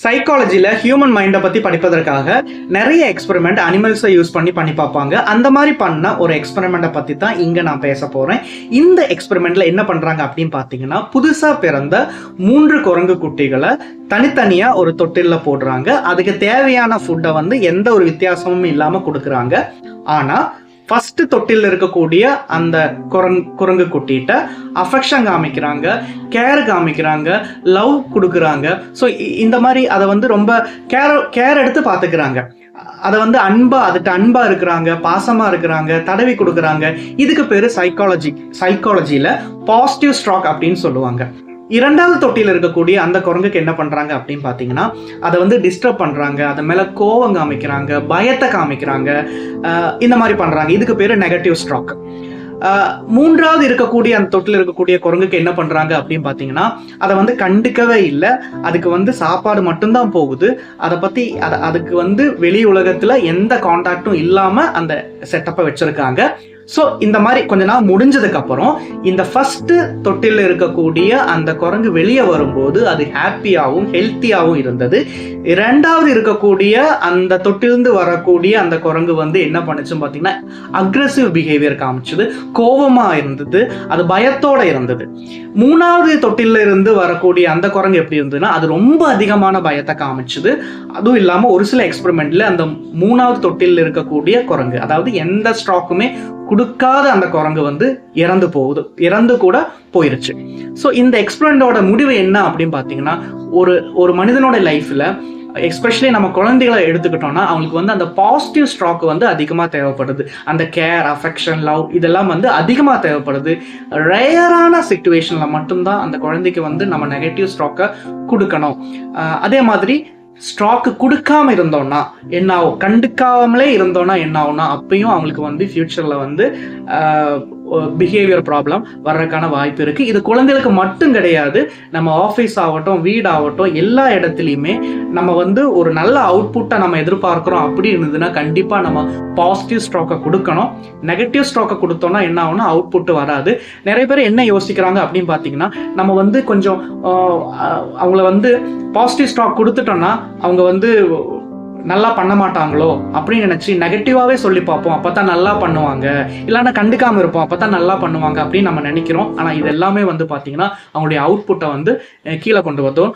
சைக்காலஜில human மைண்டை பத்தி படிப்பதற்காக நிறைய எக்ஸ்பெரிமெண்ட் அனிமல்ஸை யூஸ் பண்ணி பார்ப்பாங்க. அந்த மாதிரி பண்ண ஒரு எக்ஸ்பெரிமெண்ட்டை பத்தி தான் இங்க நான் பேச போறேன். இந்த எக்ஸ்பெரிமெண்ட்ல என்ன பண்றாங்க அப்படின்னு பாத்தீங்கன்னா, புதுசா பிறந்த 3 குரங்கு குட்டிகளை தனித்தனியா ஒரு தொட்டில்ல போடுறாங்க. அதுக்கு தேவையான ஃபுட்டை வந்து எந்த ஒரு வித்தியாசமும் இல்லாம கொடுக்குறாங்க. ஆனா ஃபர்ஸ்ட் தொட்டில் இருக்கக்கூடிய அந்த குரங்கு குட்டிகிட்ட அஃபெக்ஷன் காமிக்கிறாங்க, கேர் காமிக்கிறாங்க, லவ் கொடுக்குறாங்க. ஸோ இந்த மாதிரி அதை வந்து ரொம்ப கேர் எடுத்து பார்த்துக்கிறாங்க. அதை வந்து அதுக்கு அன்பா இருக்கிறாங்க, பாசமா இருக்கிறாங்க, தடவி கொடுக்குறாங்க. இதுக்கு பேரு சைக்காலஜியில பாசிட்டிவ் ஸ்ட்ராக் அப்படின்னு சொல்லுவாங்க. இரண்டாவது தொட்டியில் இருக்கக்கூடிய அந்த குரங்குக்கு என்ன பண்றாங்க அப்படின்னு பாத்தீங்கன்னா, அதை வந்து டிஸ்டர்ப் பண்றாங்க, அது மேல கோவம் காமிக்கிறாங்க, பயத்தை காமிக்கிறாங்க, இந்த மாதிரி பண்றாங்க. இதுக்கு பேரு நெகட்டிவ் ஸ்ட்ராக். மூன்றாவது இருக்கக்கூடிய அந்த தொட்டில் இருக்கக்கூடிய குரங்குக்கு என்ன பண்றாங்க அப்படின்னு பாத்தீங்கன்னா, அதை வந்து கண்டுக்கவே இல்லை, அதுக்கு வந்து சாப்பாடு மட்டும்தான் போகுது, அதை பத்தி அதுக்கு வந்து வெளி உலகத்துல எந்த கான்டாக்டும் இல்லாம அந்த செட்டப்பை வச்சிருக்காங்க. ஸோ இந்த மாதிரி கொஞ்ச நாள் முடிஞ்சதுக்கு அப்புறம் இந்த ஃபர்ஸ்ட் தொட்டில் இருக்கக்கூடிய அந்த குரங்கு வெளியே வரும்போது அது ஹாப்பியாகவும் ஹெல்த்தியாகவும் இருந்தது. இரண்டாவது இருக்கக்கூடிய அந்த தொட்டிலிருந்து வரக்கூடிய அந்த குரங்கு வந்து என்ன பண்ணுச்சுன்னு பார்த்தீங்கன்னா, அக்ரெசிவ் பிஹேவியர் காமிச்சது, கோபமா இருந்தது, அது பயத்தோட இருந்தது. மூணாவது தொட்டில இருந்து வரக்கூடிய அந்த குரங்கு எப்படி இருந்ததுன்னா, அது ரொம்ப அதிகமான பயத்தை காமிச்சது. அதுவும் இல்லாம ஒரு சில எக்ஸ்பெரிமெண்ட்ல அந்த மூணாவது தொட்டில் இருக்கக்கூடிய குரங்கு, அதாவது எந்த ஸ்ட்ராக்குமே கொடுக்காத அந்த குரங்கு வந்து இறந்து கூட போயிருச்சு. ஸோ இந்த எக்ஸ்பெரிமெண்டோட முடிவு என்ன அப்படின்னு பார்த்தீங்கன்னா, ஒரு மனிதனோட லைஃப்ல எஸ்பெஷலி நம்ம குழந்தைகளை எடுத்துக்கிட்டோம்னா, அவங்களுக்கு வந்து அந்த பாசிட்டிவ் ஸ்ட்ராக் வந்து அதிகமாக தேவைப்படுது. அந்த கேர், அஃபெக்ஷன், லவ் இதெல்லாம் வந்து அதிகமாக தேவைப்படுது. ரேரான சிச்சுவேஷன்ல மட்டும்தான் அந்த குழந்தைக்கு வந்து நம்ம நெகட்டிவ் ஸ்ட்ராக்கை கொடுக்கணும். அதே மாதிரி ஸ்ட்ராக்கு கொடுக்காம இருந்தோம்னா என்ன ஆகும், கண்டுக்காமலே இருந்தோம்னா என்ன ஆகும்னா, அப்பயும் அவங்களுக்கு வந்து ஃபியூச்சர்ல வந்து பிஹேவியர் ப்ராப்ளம் வர்றதுக்கான வாய்ப்பு இருக்கு. இது குழந்தைகளுக்கு மட்டும் கிடையாது, நம்ம ஆஃபீஸ் ஆகட்டும், வீடாகட்டும், எல்லா இடத்துலையுமே நம்ம வந்து ஒரு நல்ல அவுட்புட்டை நம்ம எதிர்பார்க்கிறோம் அப்படி இருந்ததுன்னா கண்டிப்பா நம்ம பாசிட்டிவ் ஸ்ட்ராக்கை கொடுக்கணும். நெகட்டிவ் ஸ்ட்ராக்கை கொடுத்தோம்னா என்ன ஆகும்னா அவுட்புட் வராது. நிறைய பேர் என்ன யோசிக்கிறாங்க அப்படின்னு பார்த்தீங்கன்னா, நம்ம வந்து கொஞ்சம் அவங்கள வந்து பாசிட்டிவ் ஸ்ட்ராக் கொடுத்துட்டோம்னா அவங்க வந்து நல்லா பண்ண மாட்டாங்களோ அப்படின்னு நினைச்சு நெகட்டிவாவே சொல்லி பார்ப்போம், அப்பதான் நல்லா பண்ணுவாங்க, இல்லைன்னா கண்டுக்காம இருப்போம், அப்பதான் நல்லா பண்ணுவாங்க அப்படின்னு நம்ம நினைக்கிறோம். ஆனா இது எல்லாமே வந்து பாத்தீங்கன்னா அவங்களுடைய அவுட்புட்டை வந்து கீழே கொண்டு வந்தோம்.